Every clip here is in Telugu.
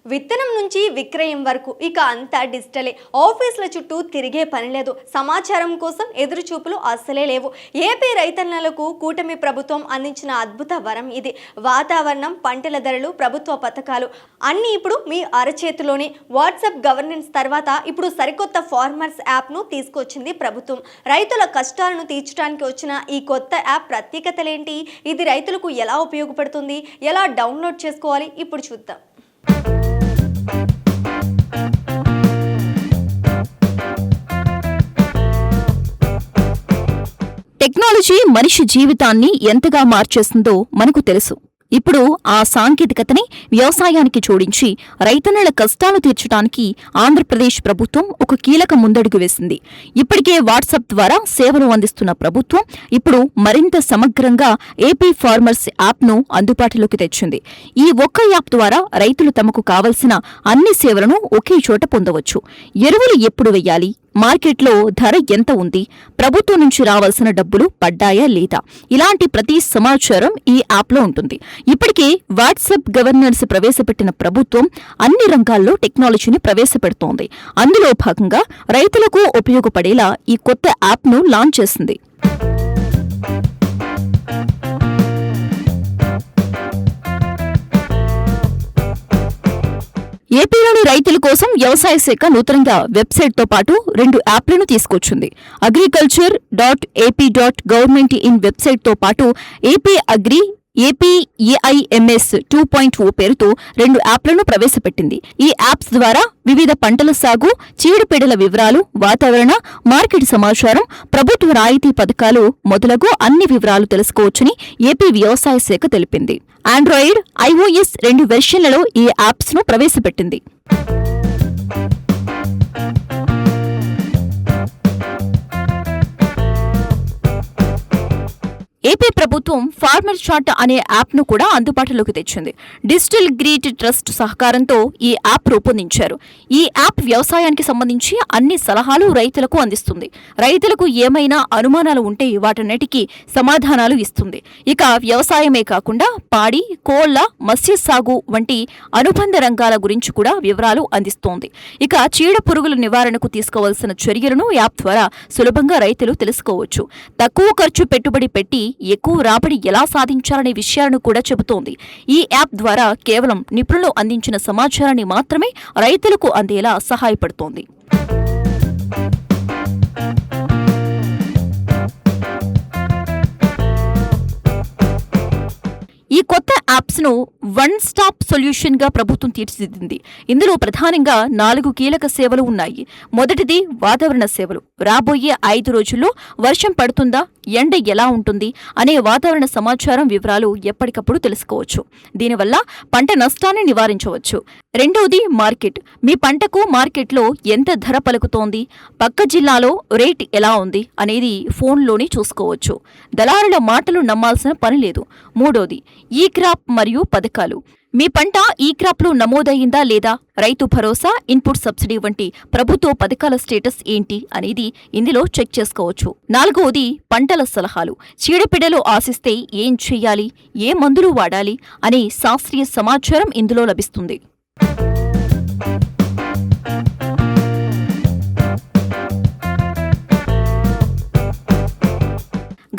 విత్తనం నుంచి విక్రయం వరకు ఇక అంతా డిజిటలే. ఆఫీసుల చుట్టూ తిరిగే పని లేదు. సమాచారం కోసం ఎదురుచూపులు అస్సలే లేవు. ఏపీ రైతన్నలకు కూటమి ప్రభుత్వం అందించిన అద్భుత వరం ఇది. వాతావరణం, పంటల ధరలు, ప్రభుత్వ పథకాలు అన్నీ ఇప్పుడు మీ అరచేతిలోనే. వాట్సాప్ గవర్నెన్స్ తర్వాత ఇప్పుడు సరికొత్త ఫార్మర్స్ యాప్ను తీసుకొచ్చింది ప్రభుత్వం. రైతుల కష్టాలను తీర్చడానికి వచ్చిన ఈ కొత్త యాప్ ప్రత్యేకతలేంటి? ఇది రైతులకు ఎలా ఉపయోగపడుతుంది? ఎలా డౌన్లోడ్ చేసుకోవాలి? ఇప్పుడు చూద్దాం. టెక్నాలజీ మనిషి జీవితాన్ని ఎంతగా మార్చేస్తుందో మనకు తెలుసు. ఇప్పుడు ఆ సాంకేతికతని వ్యవసాయానికి జోడించి రైతన్నల కష్టాలు తీర్చడానికి ఆంధ్రప్రదేశ్ ప్రభుత్వం ఒక కీలక ముందడుగు వేసింది. ఇప్పటికే వాట్సాప్ ద్వారా సేవలు అందిస్తున్న ప్రభుత్వం ఇప్పుడు మరింత సమగ్రంగా ఏపీ ఫార్మర్స్ యాప్ను అందుబాటులోకి తెచ్చింది. ఈ ఒక్క యాప్ ద్వారా రైతులు తమకు కావలసిన అన్ని సేవలను ఒకే చోట పొందవచ్చు. ఎరువులు ఎప్పుడు వెయ్యాలి, మార్కెట్లో ధర ఎంత ఉంది, ప్రభుత్వం నుంచి రావాల్సిన డబ్బులు పడ్డాయా లేదా, ఇలాంటి ప్రతి సమాచారం ఈ యాప్లో ఉంటుంది. ఇప్పటికే వాట్సాప్ గవర్నెన్స్ ప్రవేశపెట్టిన ప్రభుత్వం అన్ని రంగాల్లో టెక్నాలజీని ప్రవేశపెడుతోంది. అందులో భాగంగా రైతులకు ఉపయోగపడేలా ఈ కొత్త యాప్ను లాంచ్ చేసింది. ఏపీలోని రైతుల కోసం వ్యవసాయ శాఖ నూతనంగా వెబ్సైట్తో పాటు 2 యాప్లను తీసుకొచ్చింది. agriculture.ap.government.in వెబ్సైట్తో పాటు ఏపీ అగ్రి, ఏపీ ఏఐఎంఎస్ 2.0 పేరుతో 2 యాప్లను ప్రవేశపెట్టింది. ఈ యాప్స్ ద్వారా వివిధ పంటల సాగు, చీడపీడల వివరాలు, వాతావరణ, మార్కెట్ సమాచారం, ప్రభుత్వ రాయితీ పథకాలు మొదలగు అన్ని వివరాలు తెలుసుకోవచ్చని ఏపీ వ్యవసాయ శాఖ తెలిపింది. ఆండ్రాయిడ్, ఐఓఎస్ 2 వెర్షన్లలో ఈ యాప్స్ ను ప్రవేశపెట్టింది. ఏపీ ప్రభుత్వం ఫార్మర్ చార్ట్ అనే యాప్ను కూడా అందుబాటులోకి తెచ్చింది. డిజిటల్ గ్రీడ్ ట్రస్ట్ సహకారంతో ఈ యాప్ రూపొందించారు. ఈ యాప్ వ్యవసాయానికి సంబంధించి అన్ని సలహాలు రైతులకు అందిస్తుంది. రైతులకు ఏమైనా అనుమానాలు ఉంటే వాటన్నిటికీ సమాధానాలు ఇస్తుంది. ఇక వ్యవసాయమే కాకుండా పాడి, కోళ్ల, మత్స్య సాగు వంటి అనుబంధ రంగాల గురించి కూడా వివరాలు అందిస్తోంది. ఇక చీడ పురుగుల నివారణకు తీసుకోవాల్సిన చర్యలను యాప్ ద్వారా సులభంగా రైతులు తెలుసుకోవచ్చు. తక్కువ ఖర్చు పెట్టుబడి పెట్టి ఎక్కువ రాబడి ఎలా సాధించాలనే విషయాలను కూడా చెబుతోంది. ఈ యాప్ ద్వారా కేవలం నిపుణులు అందించిన సమాచారాన్ని మాత్రమే రైతులకు అందేలా సహాయపడుతోంది. ఈ కొత్త యాప్స్ ను వన్ స్టాప్ సొల్యూషన్ గా ప్రభుత్వం తీర్చిదిద్దింది. ఇందులో ప్రధానంగా 4 కీలక సేవలు ఉన్నాయి. మొదటిది వాతావరణ సేవలు. రాబోయే 5 రోజుల్లో వర్షం పడుతుందా, ఎండ ఎలా ఉంటుంది అనే వాతావరణ సమాచారం వివరాలు ఎప్పటికప్పుడు తెలుసుకోవచ్చు. దీనివల్ల పంట నష్టాన్ని నివారించవచ్చు. రెండవది మార్కెట్. మీ పంటకు మార్కెట్లో ఎంత ధర పలుకుతోంది, పక్క జిల్లాలో రేట్ ఎలా ఉంది అనేది ఫోన్లోనే చూసుకోవచ్చు. దళారుల మాటలు నమ్మాల్సిన పని లేదు. మూడోది ఈ క్రాప్ మరియు పథకాలు. మీ పంట ఈ క్రాప్లో నమోదయ్యిందా లేదా, రైతు భరోసా, ఇన్పుట్ సబ్సిడీ వంటి ప్రభుత్వ పథకాల స్టేటస్ ఏంటి అనేది ఇందులో చెక్ చేసుకోవచ్చు. నాలుగవది పంటల సలహాలు. చీడపీడలు ఆశిస్తే ఏం చెయ్యాలి, ఏ మందులు వాడాలి అనే శాస్త్రీయ సమాచారం ఇందులో లభిస్తుంది.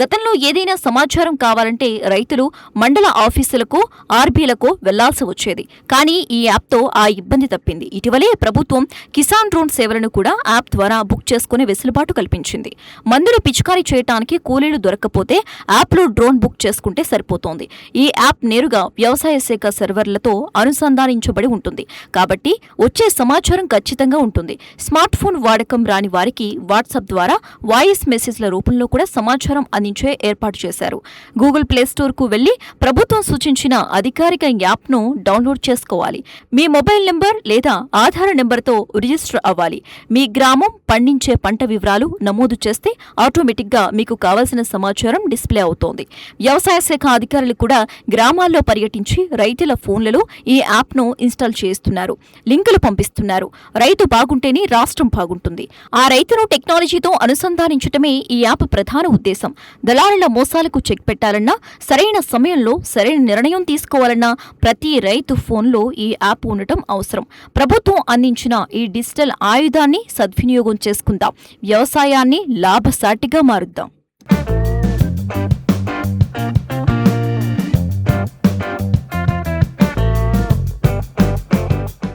గతంలో ఏదైనా సమాచారం కావాలంటే రైతులు మండల ఆఫీసులకు, ఆర్బీలకు వెళ్లాల్సి వచ్చేది. కానీ ఈ యాప్తో ఆ ఇబ్బంది తప్పింది. ఇటీవలే ప్రభుత్వం కిసాన్ డ్రోన్ సేవలను కూడా యాప్ ద్వారా బుక్ చేసుకునే వెసులుబాటు కల్పించింది. మందులు పిచికారీ చేయడానికి కూలీలు దొరక్కపోతే యాప్లో డ్రోన్ బుక్ చేసుకుంటే సరిపోతోంది. ఈ యాప్ నేరుగా వ్యవసాయ శాఖ సర్వర్లతో అనుసంధానించబడి ఉంటుంది. కాబట్టి వచ్చే సమాచారం ఖచ్చితంగా ఉంటుంది. స్మార్ట్ ఫోన్ వాడకం రాని వారికి వాట్సాప్ ద్వారా వాయిస్ మెసేజ్ల రూపంలో కూడా సమాచారం అందించే ఏర్పాటు చేశారు. గూగుల్ ప్లే స్టోర్ కు వెళ్లి ప్రభుత్వం సూచించిన అధికారిక యాప్ ను డౌన్లోడ్ చేసుకోవాలి. మీ మొబైల్ నెంబర్ లేదా ఆధార్ నెంబర్తో రిజిస్టర్ అవ్వాలి. మీ గ్రామం, పండించే పంట వివరాలు నమోదు చేస్తే ఆటోమేటిక్ గా మీకు కావాల్సిన సమాచారం డిస్ప్లే అవుతోంది. వ్యవసాయ శాఖ అధికారులు కూడా గ్రామాల్లో పర్యటించి రైతుల ఫోన్లలో ఈ యాప్ ను ఇన్స్టాల్ చేస్తున్నారు. లింకులు పంపిస్తున్నారు. రైతు బాగుంటేనే రాష్ట్రం బాగుంటుంది. ఆ రైతును టెక్నాలజీతో అనుసంధానించటమే ఈ యాప్ ప్రధాన ఉద్దేశం. దళారుల మోసాలకు చెక్ పెట్టాలన్నా, సరైన సమయంలో సరైన నిర్ణయం తీసుకోవాలన్నా ప్రతి రైతు ఫోన్లో ఈ యాప్ ఉండటం అవసరం. ప్రభుత్వం అందించిన ఈ డిజిటల్ ఆయుధాన్ని సద్వినియోగం చేసుకుందాం. వ్యవసాయాన్ని లాభసాటిగా మారుద్దాం.